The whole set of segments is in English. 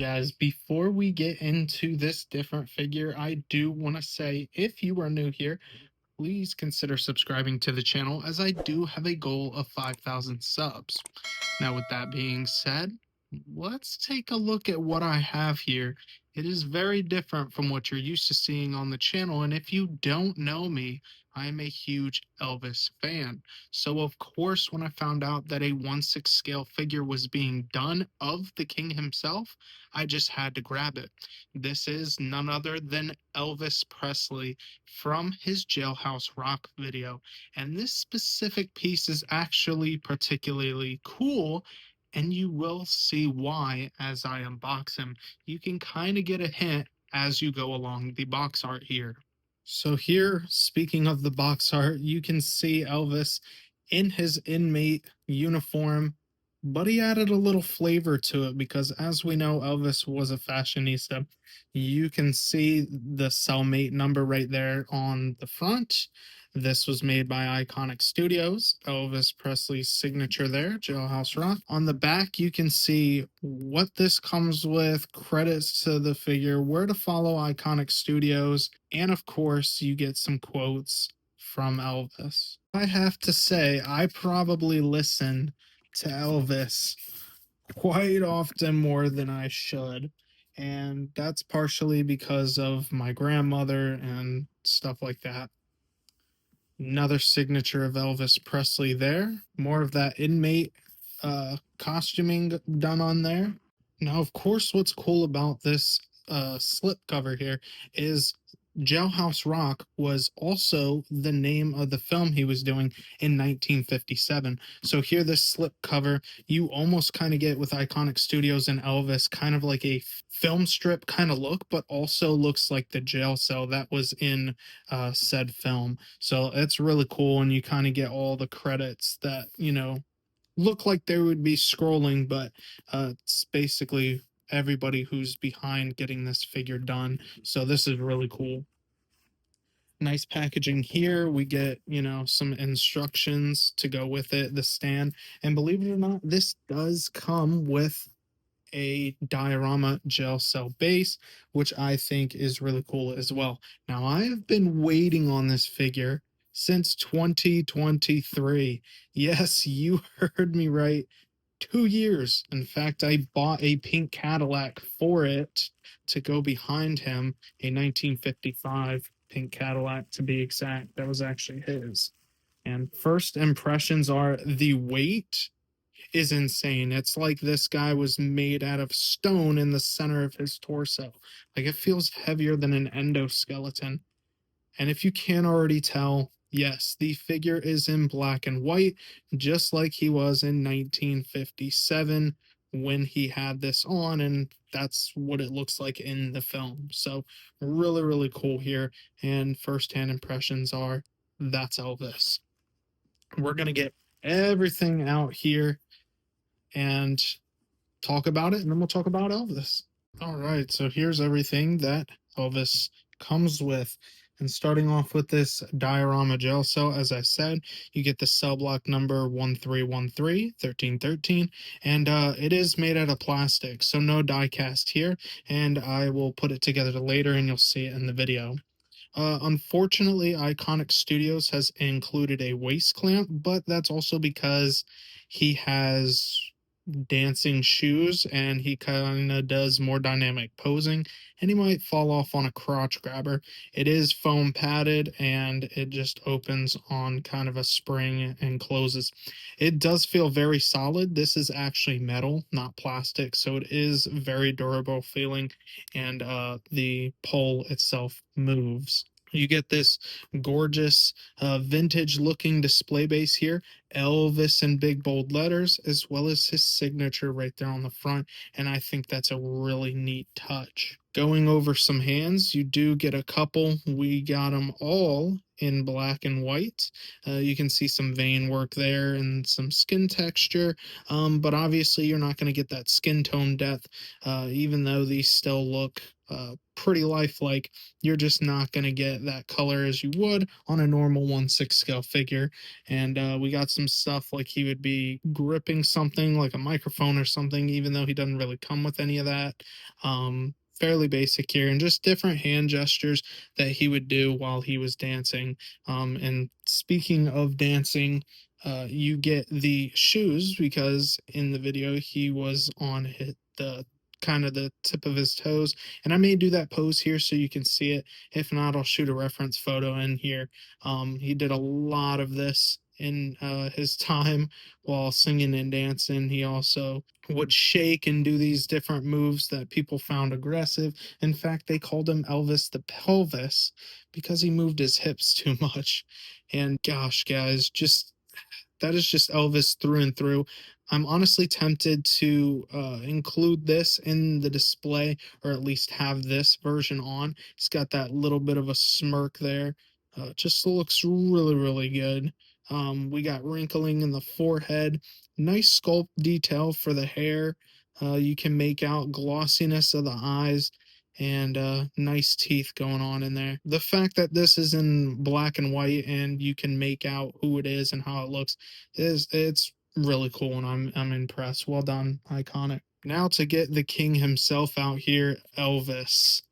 guys, before we get into this different figure, I do want to say if you are new here, please consider subscribing to the channel as I do have a goal of 5,000 subs. Now, with that being said, let's take a look at what I have here. It is very different from what you're used to seeing on the channel, and if you don't know me, I'm a huge Elvis fan. So, of course, when I found out that a 1/6 scale figure was being done of the king himself, I just had to grab it. This is none other than Elvis Presley from his Jailhouse Rock video. And this specific piece is actually particularly cool, and you will see why as I unbox him. You can kind of get a hint as you go along the box art here. So here, speaking of the box art, you can see Elvis in his inmate uniform, but he added a little flavor to it because, as we know, Elvis was a fashionista. You can see the cellmate number right there on the front. This was made by Iconiq Studios, Elvis Presley's signature there, Jailhouse Rock. On the back, you can see what this comes with, credits to the figure, where to follow Iconiq Studios, and of course, you get some quotes from Elvis. I have to say, I probably listen to Elvis quite often more than I should. And that's partially because of my grandmother and stuff like that. Another signature of Elvis Presley there. More of that inmate costuming done on there. Now, of course, what's cool about this slip cover here is Jailhouse Rock was also the name of the film he was doing in 1957. So here, this slip cover, you almost kind of get with Iconiq Studios and Elvis, kind of like a film strip kind of look, but also looks like the jail cell that was in said film. So it's really cool, and you kind of get all the credits that, look like they would be scrolling, but it's basically everybody who's behind getting this figure done. So this is really cool. Nice packaging here. We get, some instructions to go with it, the stand. And believe it or not, this does come with a diorama gel cell base, which I think is really cool as well. Now, I have been waiting on this figure since 2023. Yes, you heard me right. 2 years. In fact, I bought a pink Cadillac for it to go behind him, a 1955 pink Cadillac to be exact. That was actually his. And first impressions are the weight is insane. It's like this guy was made out of stone in the center of his torso. Like it feels heavier than an endoskeleton. And if you can't already tell, yes, the figure is in black and white, just like he was in 1957 when he had this on, and that's what it looks like in the film. So, really, really cool here. And firsthand impressions are that's Elvis. We're going to get everything out here and talk about it, and then we'll talk about Elvis. All right, so here's everything that Elvis comes with. And starting off with this diorama gel cell, as I said, you get the cell block number 1313-1313, and it is made out of plastic, so no die cast here, and I will put it together later and you'll see it in the video. Unfortunately, Iconiq Studios has included a waist clamp, but that's also because he has dancing shoes and he kind of does more dynamic posing, and he might fall off on a crotch grabber. It is foam padded and it just opens on kind of a spring and closes. It does feel very solid. This is actually metal, not plastic, so it is very durable feeling, and the pole itself moves. You get this gorgeous vintage looking display base here, Elvis in big bold letters, as well as his signature right there on the front. And I think that's a really neat touch. Going over some hands, you do get a couple. We got them all in black and white. You can see some vein work there and some skin texture, but obviously you're not going to get that skin tone depth, even though these still look pretty lifelike. You're just not going to get that color as you would on a normal 1/6 scale figure. And we got some stuff like he would be gripping something like a microphone or something, even though he doesn't really come with any of that. Fairly basic here, and just different hand gestures that he would do while he was dancing. And speaking of dancing, you get the shoes because in the video he was on the kind of the tip of his toes, and I may do that pose here so you can see it. If not, I'll shoot a reference photo in here. He did a lot of this in his time while singing and dancing. He also would shake and do these different moves that people found aggressive. In fact, they called him Elvis the Pelvis because he moved his hips too much. And gosh, guys, just that is just Elvis through and through. I'm honestly tempted to include this in the display, or at least have this version on. It's got that little bit of a smirk there. Just looks really, really good. We got wrinkling in the forehead, nice sculpt detail for the hair. You can make out glossiness of the eyes, and nice teeth going on in there. The fact that this is in black and white and you can make out who it is and how it looks it's really cool, and I'm impressed. Well done, Iconiq. Now to get the king himself out here, Elvis.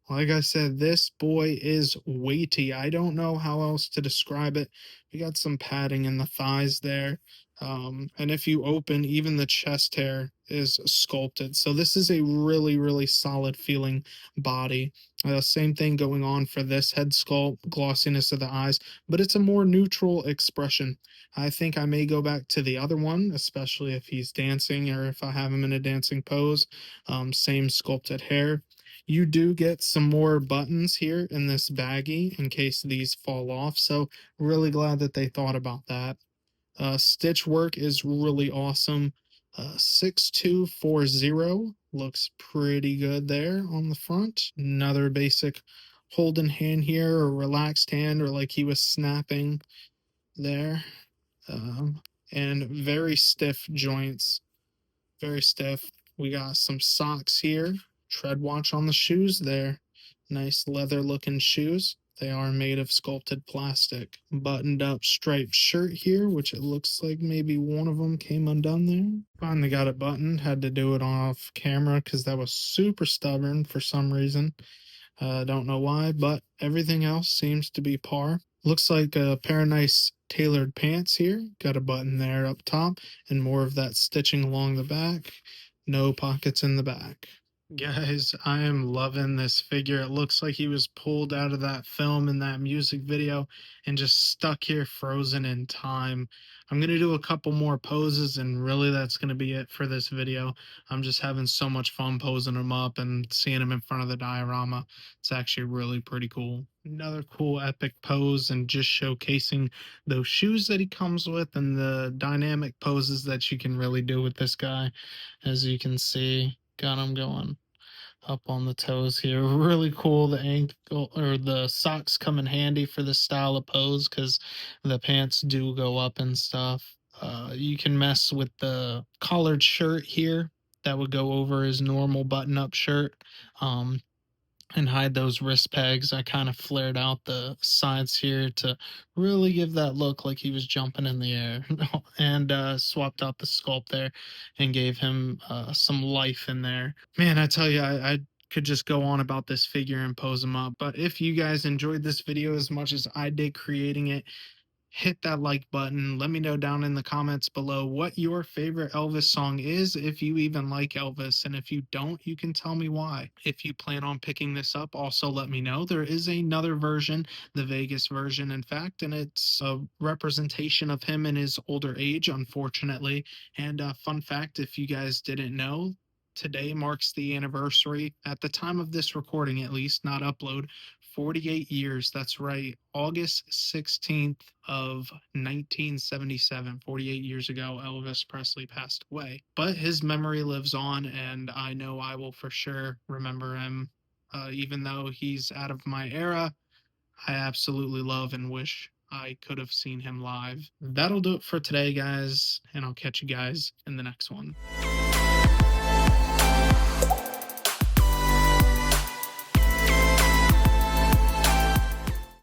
Like I said, this boy is weighty. I don't know how else to describe it. We got some padding in the thighs there. And if you open, even the chest hair is sculpted. So this is a really, really solid feeling body. Same thing going on for this head sculpt, glossiness of the eyes, but it's a more neutral expression. I think I may go back to the other one, especially if he's dancing or if I have him in a dancing pose. Same sculpted hair. You do get some more buttons here in this baggie in case these fall off. So really glad that they thought about that. Stitch work is really awesome. 6240 looks pretty good there on the front. Another basic holding hand here, or relaxed hand, or like he was snapping there. And very stiff joints, very stiff. We got some socks here. Tread watch on the shoes there. Nice leather looking shoes. They are made of sculpted plastic. Buttoned up striped shirt here, which it looks like maybe one of them came undone there. Finally got it buttoned. Had to do it off camera because that was super stubborn for some reason. Don't know why, but everything else seems to be par. Looks like a pair of nice tailored pants here. Got a button there up top and more of that stitching along the back. No pockets in the back. Guys, I am loving this figure. It looks like he was pulled out of that film in that music video and just stuck here frozen in time. I'm going to do a couple more poses, and really that's going to be it for this video. I'm just having so much fun posing him up and seeing him in front of the diorama. It's actually really pretty cool. Another cool epic pose, and just showcasing those shoes that he comes with and the dynamic poses that you can really do with this guy. As you can see, got him going up on the toes here. Really cool. The ankle or the socks come in handy for this style of pose because the pants do go up and stuff. You can mess with the collared shirt here that would go over his normal button up shirt. And hide those wrist pegs. I kind of flared out the sides here to really give that look like he was jumping in the air, and swapped out the sculpt there and gave him some life in there. Man, I tell you, I could just go on about this figure and pose him up. But if you guys enjoyed this video as much as I did creating it, hit that like button. Let me know down in the comments below what your favorite Elvis song is, if you even like Elvis. And if you don't, you can tell me why. If you plan on picking this up, also let me know. There is another version, the Vegas version, in fact, and it's a representation of him in his older age, unfortunately. And fun fact, if you guys didn't know, today marks the anniversary, at the time of this recording at least, not upload, 48 years. That's right. August 16th of 1977, 48 years ago, Elvis Presley passed away. But his memory lives on, and I know I will for sure remember him. Even though he's out of my era, I absolutely love and wish I could have seen him live. That'll do it for today, guys, and I'll catch you guys in the next one.